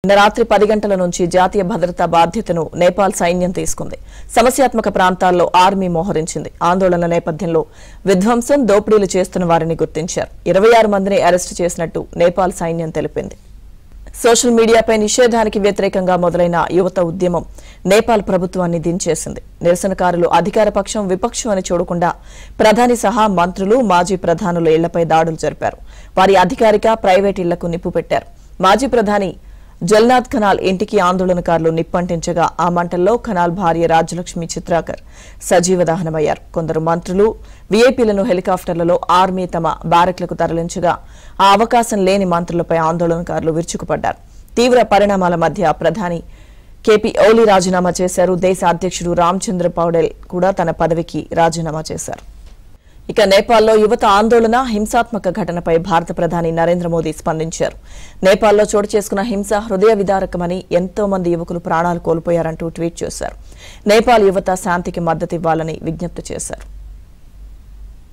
నిన్న రాత్రి 10 గంటల నుంచి జాతీయ భద్రతా బాధ్యతను నేపాల్ సైన్యం తీసుకుంది. సమస్యాత్మక ప్రాంతాల్లో ఆర్మీ మోహరించింది. ఆందోళనల నేపథ్యంలో విధ్వంసం, దోపిడీలు చేస్తున్న వారిని గుర్తించారు. 26 మందిని అరెస్టు చేసినట్టు నేపాల్ సైన్యం తెలిపింది. సోషల్ మీడియాపై నిషేధానికి వ్యతిరేకంగా మొదలైన యువత ఉద్యమం నేపాల్ ప్రభుత్వాన్ని దించేసింది. నిరసనకారులు అధికార పక్షం, విపక్షం అని చూడకుండా ప్రధాని సహా మంత్రులు, మాజీ ప్రధానుల ఇళ్లపై దాడులు జరిపారు. వారి అధికారిక, ప్రైవేట్ ఇళ్లకు నిప్పు పెట్టారు. మాజీ ప్రధాని జల్నాథ్ ఖనాల్ ఇంటికి ఆందోళనకారులు నిప్పంటించగా ఆ మంటల్లో ఖనాల్ భార్య రాజ్యలక్ష్మి చిత్రాకర్ సజీవ దహనమయ్యారు. కొందరు మంత్రులు, వీఐపీలను హెలికాప్టర్లలో ఆర్మీ తమ బ్యారక్లకు తరలించగా ఆ అవకాశం లేని మంత్రులపై ఆందోళనకారులు విరుచుకుపడ్డారు. తీవ్ర పరిణామాల మధ్య ప్రధాని కేపీ ఓలీ రాజీనామా చేశారు. దేశ అధ్యక్షుడు రామచంద్ర పౌడెల్ కూడా తన పదవికి రాజీనామా చేశారు. ఇక నేపాల్లో యువత ఆందోళన, హింసాత్మక ఘటనపై భారత ప్రధాని నరేంద్ర మోదీ స్పందించారు. నేపాల్లో చోటు చేసుకున్న హింస హృదయ విదారకమని, ఎంతో మంది యువకులు ప్రాణాలు కోల్పోయారంటూ ట్వీట్ చేశారు. నేపాల్ యువత శాంతికి మద్దతివ్వాలని విజ్ఞప్తి చేశారు.